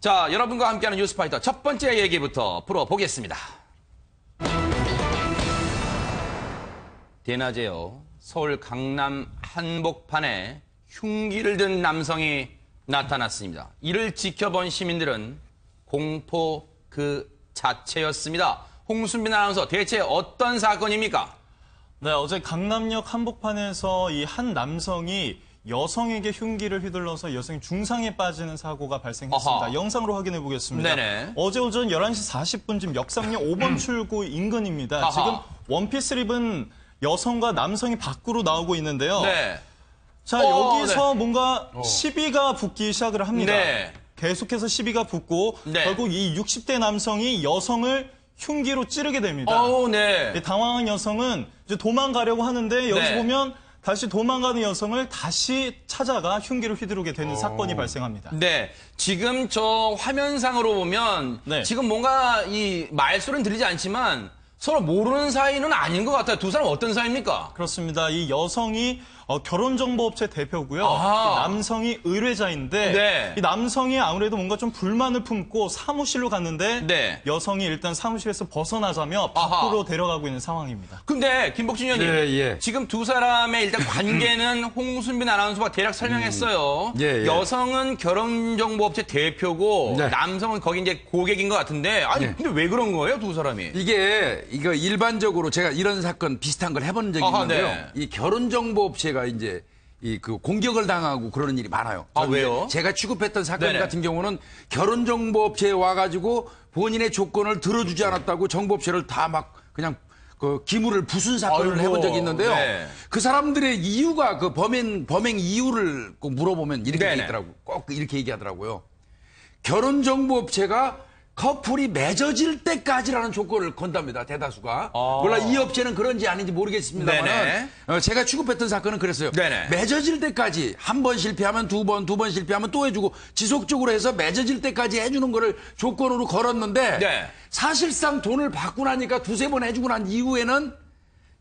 자, 여러분과 함께하는 뉴스파이터 첫 번째 얘기부터 풀어보겠습니다. 대낮에요. 서울 강남 한복판에 흉기를 든 남성이 나타났습니다. 이를 지켜본 시민들은 공포 그 자체였습니다. 홍순빈 아나운서, 대체 어떤 사건입니까? 네, 어제 강남역 한복판에서 이 한 남성이 여성에게 흉기를 휘둘러서 여성이 중상에 빠지는 사고가 발생했습니다. 아하. 영상으로 확인해 보겠습니다. 네네. 어제 오전 11시 40분쯤 역삼역 5번 출구 인근입니다. 아하. 지금 원피스를 입은 여성과 남성이 밖으로 나오고 있는데요. 네. 자, 여기서 뭔가 시비가 붙기 시작을 합니다. 네. 계속해서 시비가 붙고 네. 결국 이 60대 남성이 여성을 흉기로 찌르게 됩니다. 네. 당황한 여성은 이제 도망가려고 하는데 여기서 네. 보면 다시 도망가는 여성을 다시 찾아가 흉기를 휘두르게 되는 사건이 발생합니다. 네. 지금 저 화면상으로 보면 네. 지금 뭔가 이 말소리는 들리지 않지만 서로 모르는 사이는 아닌 것 같아요. 두 사람 어떤 사이입니까? 그렇습니다. 이 여성이 결혼정보업체 대표고요. 아하. 이 남성이 의뢰자인데 네. 이 남성이 아무래도 뭔가 좀 불만을 품고 사무실로 갔는데 네. 여성이 일단 사무실에서 벗어나자며 아하. 밖으로 데려가고 있는 상황입니다. 근데 김복진 의원님, 예. 지금 두 사람의 일단 관계는 홍순빈 아나운서가 대략 설명했어요. 예. 여성은 결혼정보업체 대표고 네. 남성은 거기 이제 고객인 것 같은데 아니 네. 근데 왜 그런 거예요, 두 사람이? 이거 일반적으로 제가 이런 사건 비슷한 걸 해본 적이 아하, 있는데요. 네. 이 결혼정보업체가 이제 그 공격을 당하고 그러는 일이 많아요. 아, 저는 왜요? 제가 취급했던 사건 네네. 같은 경우는 결혼정보업체에 와가지고 본인의 조건을 들어주지 않았다고 정보업체를 다 막 그냥 그 기물을 부순 사건을 아이고, 해본 적이 있는데요. 네. 그 사람들의 이유가 그 범행 이유를 꼭 물어보면 이렇게 네네. 돼 있더라고요. 꼭 이렇게 얘기하더라고요. 결혼정보업체가 커플이 맺어질 때까지라는 조건을 건답니다. 대다수가. 물론 이 업체는 그런지 아닌지 네네. 모르겠습니다만 제가 취급했던 사건은 그랬어요. 네네. 맺어질 때까지 한 번 실패하면 두 번 실패하면 또 해주고 지속적으로 해서 맺어질 때까지 해주는 거를 조건으로 걸었는데 네. 사실상 돈을 받고 나니까 두세 번 해주고 난 이후에는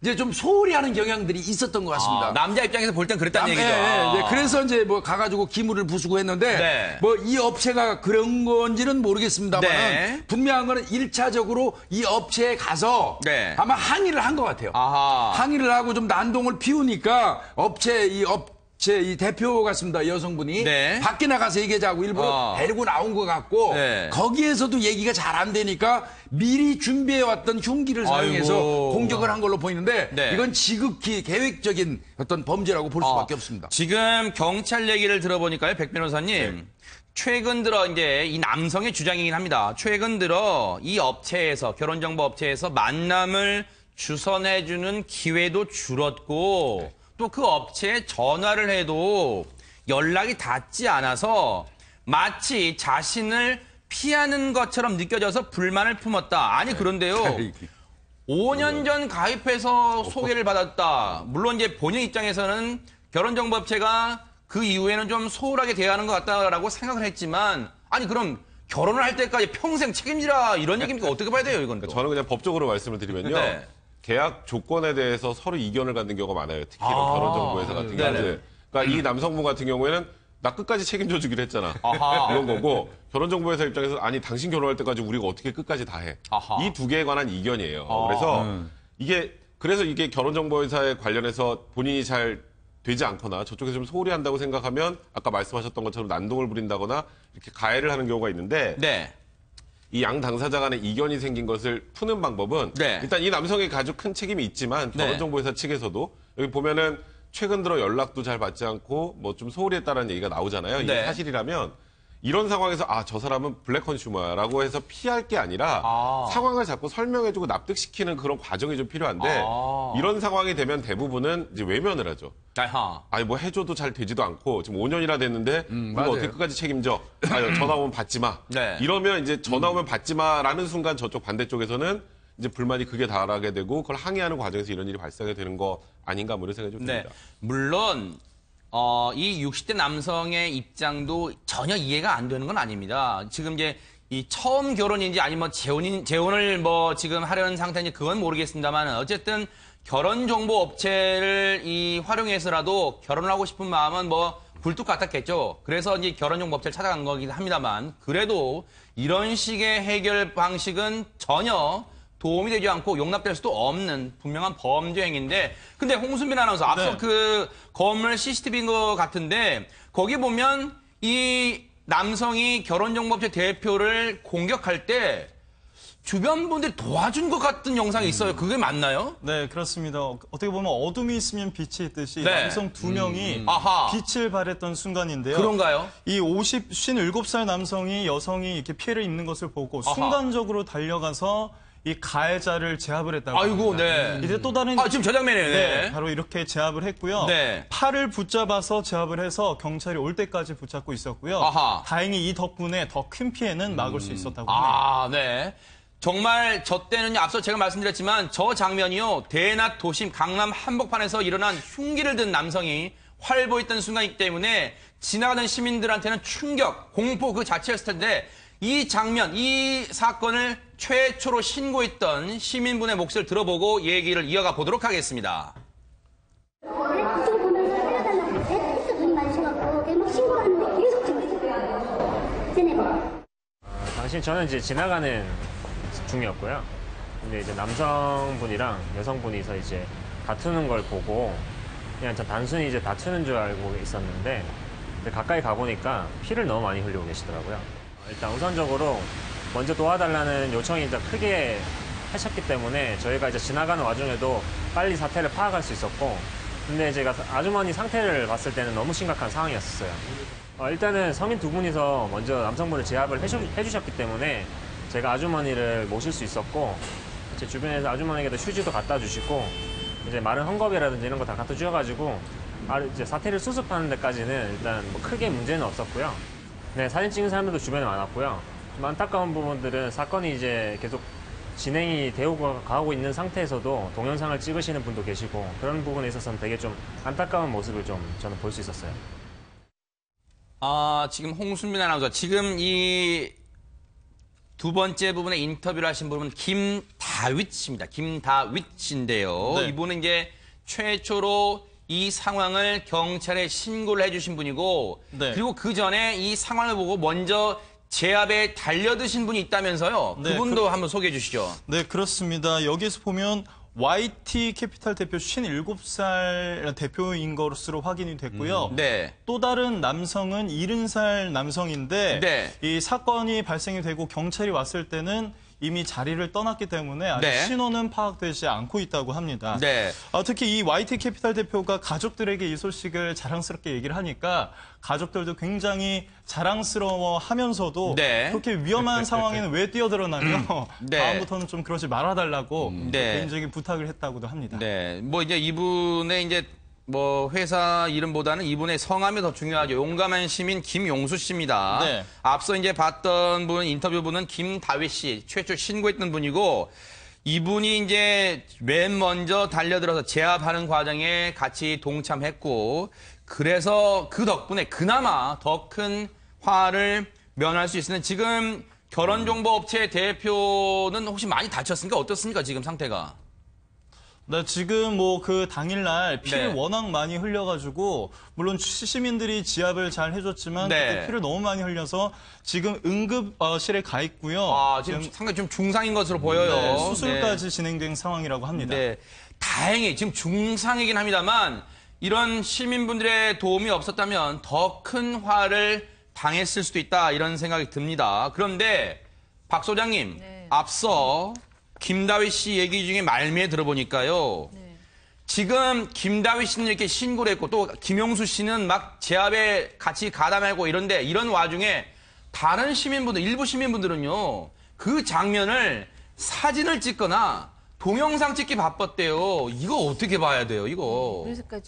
이제 좀 소홀히 하는 경향들이 있었던 것 같습니다. 남자 입장에서 볼 땐 그랬다는 얘기죠. 예. 그래서 이제 뭐 가가지고 기물을 부수고 했는데 네. 뭐 이 업체가 그런 건지는 모르겠습니다만 네. 분명한 거는 1차적으로 이 업체에 가서 네. 아마 항의를 한 것 같아요. 아하. 항의를 하고 좀 난동을 피우니까 업체 이 대표 같습니다. 여성분이 네. 밖에 나가서 얘기하자고 일부러 데리고 나온 것 같고 네. 거기에서도 얘기가 잘 안 되니까 미리 준비해왔던 흉기를 사용해서 아이고. 공격을 한 걸로 보이는데 네. 이건 지극히 계획적인 어떤 범죄라고 볼 수밖에 없습니다. 지금 경찰 얘기를 들어보니까요, 백 변호사님. 최근 들어 이제 이 남성의 주장이긴 합니다. 최근 들어 이 업체에서 결혼정보 업체에서 만남을 주선해주는 기회도 줄었고 또 그 업체에 전화를 해도 연락이 닿지 않아서 마치 자신을 피하는 것처럼 느껴져서 불만을 품었다. 아니 그런데요. 5년 전 가입해서 소개를 받았다. 물론 이제 본인 입장에서는 결혼정보업체가 그 이후에는 좀 소홀하게 대하는 것 같다라고 생각을 했지만 아니 그럼 결혼을 할 때까지 평생 책임지라 이런 얘기입니까? 어떻게 봐야 돼요 이건? 또? 저는 그냥 법적으로 말씀을 드리면요. 네. 계약 조건에 대해서 서로 이견을 갖는 경우가 많아요. 특히 이런 결혼정보회사 같은 네네. 경우는. 그러니까 이 남성분 같은 경우에는 나 끝까지 책임져 주기로 했잖아. 아하. 이런 거고 결혼정보회사 입장에서 아니 당신 결혼할 때까지 우리가 어떻게 끝까지 다 해. 아하. 이 두 개에 관한 이견이에요. 그래서 이게 결혼정보회사에 관련해서 본인이 잘 되지 않거나 저쪽에서 좀 소홀히 한다고 생각하면 아까 말씀하셨던 것처럼 난동을 부린다거나 이렇게 가해를 하는 경우가 있는데 네. 이 양 당사자 간에 이견이 생긴 것을 푸는 방법은 네. 일단 이 남성에게 아주 큰 책임이 있지만 네. 결혼정보회사 측에서도 여기 보면은 최근 들어 연락도 잘 받지 않고 뭐 좀 소홀히 했다는 얘기가 나오잖아요. 이게 네. 사실이라면 이런 상황에서 저 사람은 블랙 컨슈머야라고 해서 피할 게 아니라 상황을 자꾸 설명해주고 납득시키는 그런 과정이 좀 필요한데 이런 상황이 되면 대부분은 이제 외면을 하죠. 아하. 아니 뭐 해줘도 잘 되지도 않고 지금 5년이나 됐는데 우리가 맞아요. 어떻게 끝까지 책임져? 전화 오면 받지 마. 네. 이러면 이제 전화 오면 받지 마라는 순간 저쪽 반대쪽에서는 이제 불만이 크게 달하게 되고 그걸 항의하는 과정에서 이런 일이 발생하게 되는 거 아닌가 뭐 이런 생각이 좀 네. 듭니다. 물론 이 60대 남성의 입장도 전혀 이해가 안 되는 건 아닙니다. 지금 이제 이 처음 결혼인지 아니면 재혼을 뭐 지금 하려는 상태인지 그건 모르겠습니다만 어쨌든 결혼 정보 업체를 활용해서라도 결혼을 하고 싶은 마음은 뭐 굴뚝 같았겠죠. 그래서 이제 결혼정보업체를 찾아간 거긴 합니다만 그래도 이런 식의 해결 방식은 전혀 도움이 되지 않고 용납될 수도 없는 분명한 범죄 행위인데 근데 홍순빈 아나운서 앞서 네. 그 건물 CCTV인 것 같은데 거기 보면 이 남성이 결혼정보업체 대표를 공격할 때 주변 분들이 도와준 것 같은 영상이 있어요. 그게 맞나요? 네, 그렇습니다. 어떻게 보면 어둠이 있으면 빛이 있듯이 네. 남성 두 명이 아하. 빛을 발했던 순간인데요. 그런가요? 이 57살 남성이 여성이 이렇게 피해를 입는 것을 보고 아하. 순간적으로 달려가서 이 가해자를 제압을 했다고 아이고, 합니다. 네. 이제 또 다른 지금 저 장면이에요. 네, 바로 이렇게 제압을 했고요. 네. 팔을 붙잡아서 제압을 해서 경찰이 올 때까지 붙잡고 있었고요. 아하. 다행히 이 덕분에 더 큰 피해는 막을 수 있었다고 합니다. 아, 네. 정말 저 때는요, 앞서 제가 말씀드렸지만 저 장면이요, 대낮 도심 강남 한복판에서 일어난 흉기를 든 남성이 활보했던 순간이기 때문에 지나가는 시민들한테는 충격, 공포 그 자체였을 텐데 이 장면, 이 사건을 최초로 신고했던 시민분의 목소리를 들어보고 얘기를 이어가 보도록 하겠습니다. 그거 보면서 살려달라고 진짜 눈이 마주쳐갖고 그냥 막 신고를 하는데 계속 찍고 있어요. 쟤네가. 당시 저는 이제 지나가는 중이었고요. 근데 이제 남성분이랑 여성분이서 이제 다투는 걸 보고 그냥 저 단순히 이제 다투는 줄 알고 있었는데 근데 가까이 가보니까 피를 너무 많이 흘리고 계시더라고요. 일단 우선적으로 먼저 도와달라는 요청이 일단 크게 하셨기 때문에 저희가 이제 지나가는 와중에도 빨리 사태를 파악할 수 있었고 근데 제가 아주머니 상태를 봤을 때는 너무 심각한 상황이었어요. 일단은 서민 두 분이서 먼저 남성분을 제압을 해주셨기 때문에 제가 아주머니를 모실 수 있었고 제 주변에서 아주머니에게도 휴지도 갖다 주시고 이제 마른 헝겊이라든지 이런 거 다 갖다 주셔가지고 이제 사태를 수습하는 데까지는 일단 뭐 크게 문제는 없었고요. 네, 사진 찍은 사람들도 주변에 많았고요. 좀 안타까운 부분들은 사건이 이제 계속 진행이 되고 가고 있는 상태에서도 동영상을 찍으시는 분도 계시고 그런 부분에 있어서는 되게 좀 안타까운 모습을 좀 저는 볼 수 있었어요. 지금 홍순민 아나운서, 지금 이 두 번째 부분에 인터뷰를 하신 분은 김다윗 씨입니다. 김다윗 씨인데요. 네. 이분은 이제 최초로 이 상황을 경찰에 신고를 해주신 분이고, 네. 그리고 그 전에 이 상황을 보고 먼저 제압에 달려드신 분이 있다면서요. 네, 그분도 한번 소개해 주시죠. 네, 그렇습니다. 여기서 보면 YT 캐피탈 대표 57살 대표인 것으로 확인이 됐고요. 네. 또 다른 남성은 70살 남성인데 네. 이 사건이 발생이 되고 경찰이 왔을 때는 이미 자리를 떠났기 때문에 아직 네. 신원은 파악되지 않고 있다고 합니다. 네. 특히 이 YT 캐피탈 대표가 가족들에게 이 소식을 자랑스럽게 얘기를 하니까 가족들도 굉장히 자랑스러워하면서도 네. 그렇게 위험한 상황에는 왜 뛰어들어나며 네. 다음부터는 좀 그러지 말아달라고 네. 개인적인 부탁을 했다고도 합니다. 네. 뭐 이제 이분의 이제 뭐 회사 이름보다는 이분의 성함이 더 중요하죠. 용감한 시민 김용수 씨입니다. 네. 앞서 이제 봤던 분, 인터뷰 분은 김다윗 씨, 최초 신고했던 분이고, 이분이 이제 맨 먼저 달려들어서 제압하는 과정에 같이 동참했고, 그래서 그 덕분에 그나마 더 큰 화를 면할 수 있는, 지금 결혼정보업체 대표는 혹시 많이 다쳤습니까? 어떻습니까? 지금 상태가? 네, 지금 뭐 그 당일날 피를 네. 워낙 많이 흘려가지고 물론 시민들이 지압을 잘 해줬지만 네. 그때 피를 너무 많이 흘려서 지금 응급실에 가 있고요. 지금 상당히 좀 중상인 것으로 보여요. 네, 수술까지 진행된 상황이라고 합니다. 네. 다행히 지금 중상이긴 합니다만 이런 시민분들의 도움이 없었다면 더 큰 화를 당했을 수도 있다 이런 생각이 듭니다. 그런데 박 소장님, 앞서 김다윗 씨 얘기 중에 말미에 들어보니까요. 지금 김다윗 씨는 이렇게 신고를 했고 또 김용수 씨는 막 제압에 같이 가담하고 이런데 이런 와중에 다른 시민분들, 일부 시민분들은요. 그 장면을 사진을 찍거나 동영상 찍기 바빴대요. 이거 어떻게 봐야 돼요, 이거? 그러니까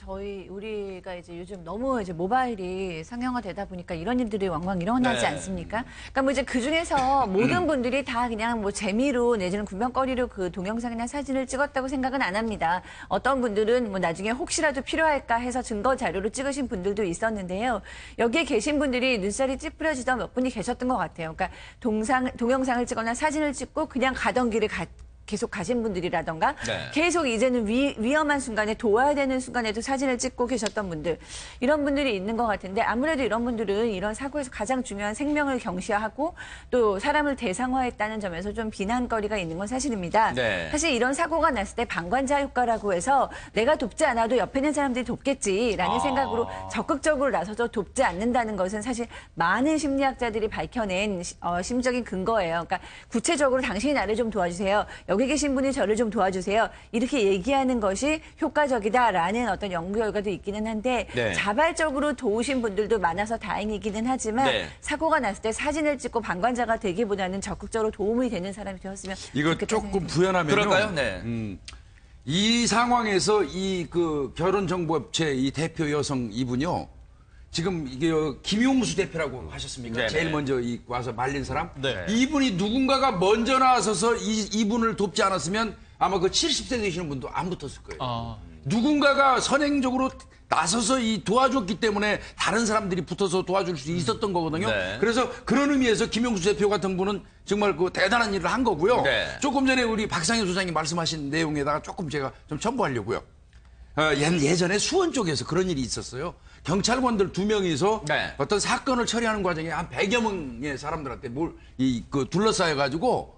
우리가 이제 요즘 너무 이제 모바일이 상용화되다 보니까 이런 일들이 왕왕 일어나지 네. 않습니까? 그러니까 뭐 이제 그 중에서 모든 분들이 다 그냥 뭐 재미로 내지는 구경거리로 그 동영상이나 사진을 찍었다고 생각은 안 합니다. 어떤 분들은 뭐 나중에 혹시라도 필요할까 해서 증거 자료로 찍으신 분들도 있었는데요. 여기에 계신 분들이 눈살이 찌푸려지던 몇 분이 계셨던 것 같아요. 그러니까 동영상을 찍거나 사진을 찍고 그냥 가던 길을 계속 가신 분들이라던가 네. 계속 이제는 위험한 순간에 도와야 되는 순간에도 사진을 찍고 계셨던 분들 이런 분들이 있는 것 같은데 아무래도 이런 분들은 이런 사고에서 가장 중요한 생명을 경시하고 또 사람을 대상화했다는 점에서 좀 비난거리가 있는 건 사실입니다. 네. 사실 이런 사고가 났을 때 방관자 효과라고 해서 내가 돕지 않아도 옆에 있는 사람들이 돕겠지라는 생각으로 적극적으로 나서서 돕지 않는다는 것은 사실 많은 심리학자들이 밝혀낸 심적인 근거예요. 그러니까 구체적으로 당신이 나를 좀 도와주세요. 여기 계신 분이 저를 좀 도와주세요. 이렇게 얘기하는 것이 효과적이다라는 어떤 연구 결과도 있기는 한데 네. 자발적으로 도우신 분들도 많아서 다행이기는 하지만 네. 사고가 났을 때 사진을 찍고 방관자가 되기보다는 적극적으로 도움이 되는 사람이 되었으면 이거 좋겠다는 조금 생각이 부연하면요. 그럴까요? 네. 이 상황에서 이 그 결혼정보업체 이 대표 여성 이분요. 지금 이게 김용수 대표라고 하셨습니까? 네네. 제일 먼저 와서 말린 사람. 네. 이분이 누군가가 먼저 나서서 이분을 돕지 않았으면 아마 그 70세 되시는 분도 안 붙었을 거예요. 누군가가 선행적으로 나서서 이 도와줬기 때문에 다른 사람들이 붙어서 도와줄 수 있었던 거거든요. 네. 그래서 그런 의미에서 김용수 대표 같은 분은 정말 그 대단한 일을 한 거고요. 네. 조금 전에 우리 박상현 소장님 말씀하신 내용에다가 조금 제가 좀 첨부하려고요. 예전에 수원 쪽에서 그런 일이 있었어요. 경찰관들 2명이서 네. 어떤 사건을 처리하는 과정에 한 100여 명의 사람들한테 둘러싸여가지고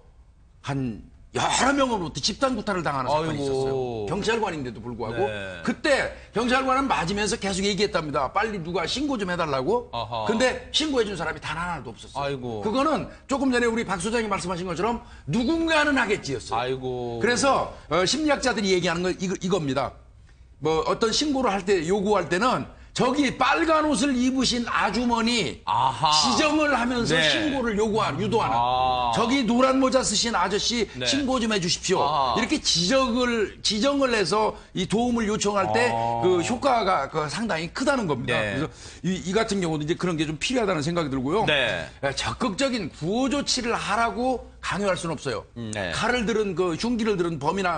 한 여러 명으로부터 집단 구타를 당하는 사건이 아이고. 있었어요. 경찰관인데도 불구하고. 네. 그때 경찰관은 맞으면서 계속 얘기했답니다. 빨리 누가 신고 좀 해달라고. 아하. 근데 신고해준 사람이 단 하나도 없었어요. 아이고. 그거는 조금 전에 우리 박 소장이 말씀하신 것처럼 누군가는 하겠지였어요. 아이고. 그래서 심리학자들이 얘기하는 건 이겁니다. 뭐 어떤 신고를 할 때 요구할 때는 저기 빨간 옷을 입으신 아주머니 아하. 지정을 하면서 네. 신고를 유도하는 아. 저기 노란 모자 쓰신 아저씨 네. 신고 좀 해주십시오. 아하. 이렇게 지정을 해서 이 도움을 요청할 때 그 효과가 상당히 크다는 겁니다. 네. 그래서 이 같은 경우도 이제 그런 게 좀 필요하다는 생각이 들고요. 네. 적극적인 구호 조치를 하라고 강요할 수는 없어요. 네. 칼을 들은 흉기를 들은 범인을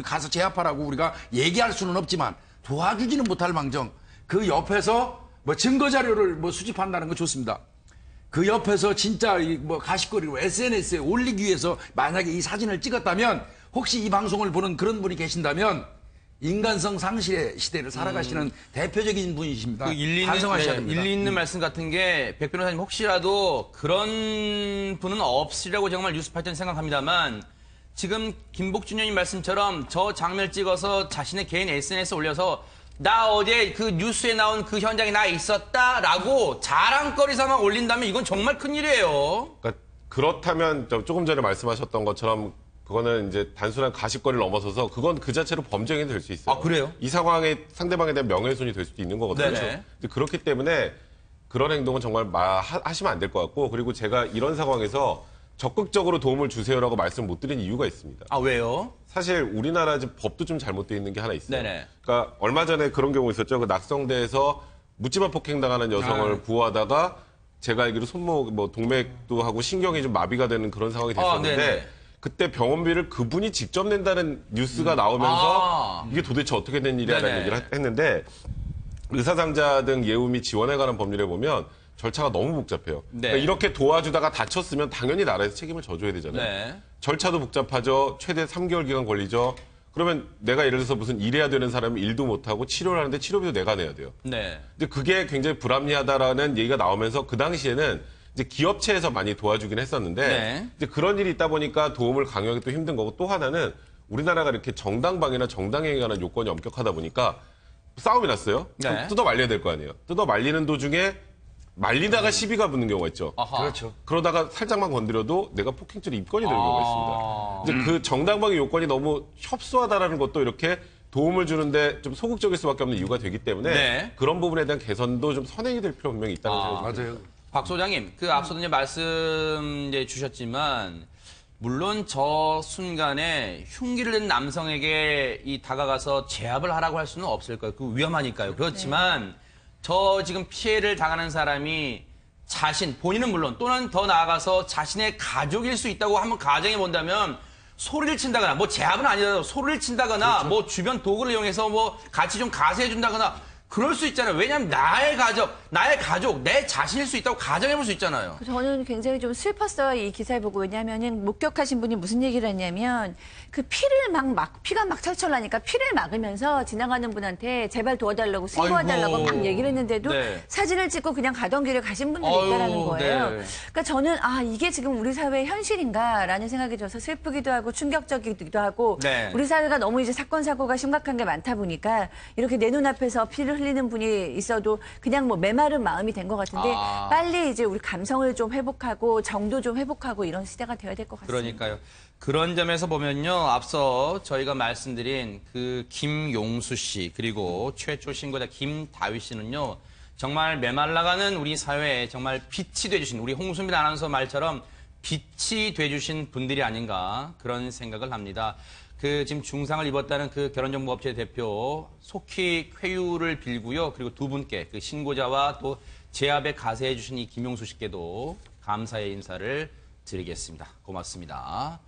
가서 제압하라고 우리가 얘기할 수는 없지만 도와주지는 못할 망정 그 옆에서 뭐 증거 자료를 수집한다는 거 좋습니다. 그 옆에서 진짜 가십거리로 SNS에 올리기 위해서 만약에 이 사진을 찍었다면 혹시 이 방송을 보는 그런 분이 계신다면 인간성 상실의 시대를 살아가시는 대표적인 분이십니다. 그 일리 반성하셔야 됩니다. 일리 있는 말씀 같은 게 백 변호사님 혹시라도 그런 분은 없으리라고 정말 뉴스 파이터는 생각합니다만 지금 김복준 의원님 말씀처럼 저 장면을 찍어서 자신의 개인 SNS에 올려서 나 어제 그 뉴스에 나온 그 현장에 나 있었다라고 자랑거리 삼아 올린다면 이건 정말 큰일이에요. 그러니까 그렇다면 조금 전에 말씀하셨던 것처럼 그거는 이제 단순한 가십거리를 넘어서서 그건 그 자체로 범죄행위 될 수 있어요. 아, 그래요? 이 상황에 상대방에 대한 명예훼손이 될 수도 있는 거거든요. 네네. 근데 그렇기 때문에 그런 행동은 정말 하시면 안 될 것 같고 그리고 제가 이런 상황에서 적극적으로 도움을 주세요라고 말씀 못 드린 이유가 있습니다. 아, 왜요? 사실 우리나라 지금 법도 좀 잘못되어 있는 게 하나 있어요. 네네. 그러니까 얼마 전에 그런 경우 있었죠. 그 낙성대에서 묻지마 폭행당하는 여성을 구호하다가 제가 알기로 손목, 동맥도 하고 신경이 좀 마비가 되는 그런 상황이 됐었는데 네네. 그때 병원비를 그분이 직접 낸다는 뉴스가 나오면서 이게 도대체 어떻게 된 일이야라는 네네. 얘기를 했는데 의사상자 등 예우 및 지원에 관한 법률에 보면 절차가 너무 복잡해요. 네. 그러니까 이렇게 도와주다가 다쳤으면 당연히 나라에서 책임을 져줘야 되잖아요. 네. 절차도 복잡하죠. 최대 3개월 기간 걸리죠. 그러면 내가 예를 들어서 무슨 일해야 되는 사람이 일도 못하고 치료를 하는데 치료비도 내가 내야 돼요. 네. 근데 그게 굉장히 불합리하다라는 얘기가 나오면서 그 당시에는 이제 기업체에서 많이 도와주긴 했었는데 네. 이제 그런 일이 있다 보니까 도움을 강요하기 또 힘든 거고 또 하나는 우리나라가 이렇게 정당방위나 정당행위에 관한 요건이 엄격하다 보니까 싸움이 났어요. 네. 그럼 뜯어 말려야 될 거 아니에요. 뜯어 말리는 도중에 말리다가 시비가 붙는 경우가 있죠. 아하. 그렇죠. 그러다가 살짝만 건드려도 내가 폭행죄로 입건이 되는 경우가 있습니다. 이제 그 정당방위 요건이 너무 협소하다라는 것도 이렇게 도움을 주는데 좀 소극적일 수밖에 없는 이유가 되기 때문에 네. 그런 부분에 대한 개선도 좀 선행이 될 필요가 분명히 있다는 생각이 듭니다. 맞아요. 박 소장님, 그 앞서도 이제 말씀 이제 주셨지만, 물론 저 순간에 흉기를 든 남성에게 다가가서 제압을 하라고 할 수는 없을 거예요. 그 위험하니까요. 그렇지만, 저 지금 피해를 당하는 사람이 본인은 물론 또는 더 나아가서 자신의 가족일 수 있다고 한번 가정해 본다면, 소리를 친다거나, 제압은 아니더라도 소리를 친다거나, 주변 도구를 이용해서 같이 좀 가세해 준다거나, 그럴 수 있잖아요. 왜냐하면 나의 가족, 나의 가족, 내 자신일 수 있다고 가정해볼 수 있잖아요. 저는 굉장히 좀 슬펐어요. 이 기사를 보고. 왜냐하면 목격하신 분이 무슨 얘기를 했냐면 그 피가 막 철철 나니까 피를 막으면서 지나가는 분한테 제발 도와달라고 신고해달라고 아이고. 막 얘기를 했는데도 네. 사진을 찍고 그냥 가던 길을 가신 분들이 아유, 있다라는 거예요. 네. 그러니까 저는 이게 지금 우리 사회의 현실인가라는 생각이 들어서 슬프기도 하고 충격적이기도 하고 네. 우리 사회가 너무 이제 사건 사고가 심각한 게 많다 보니까 이렇게 내 눈앞에서 피를 흘리는 분이 있어도 그냥 뭐 메마른 마음이 된 것 같은데 빨리 이제 우리 감성을 좀 회복하고 정도 좀 회복하고 이런 시대가 되어야 될 것 같습니다. 그러니까요. 그런 점에서 보면요. 앞서 저희가 말씀드린 그 김용수 씨 그리고 최초 신고자 김다윗 씨는요. 정말 메말라가는 우리 사회에 정말 빛이 돼주신 우리 홍수민 아나운서 말처럼 빛이 돼주신 분들이 아닌가 그런 생각을 합니다. 그 지금 중상을 입었다는 그 결혼정보업체 대표 속히 쾌유를 빌고요. 그리고 두 분께 그 신고자와 또 제압에 가세해 주신 이 김용수 씨께도 감사의 인사를 드리겠습니다. 고맙습니다.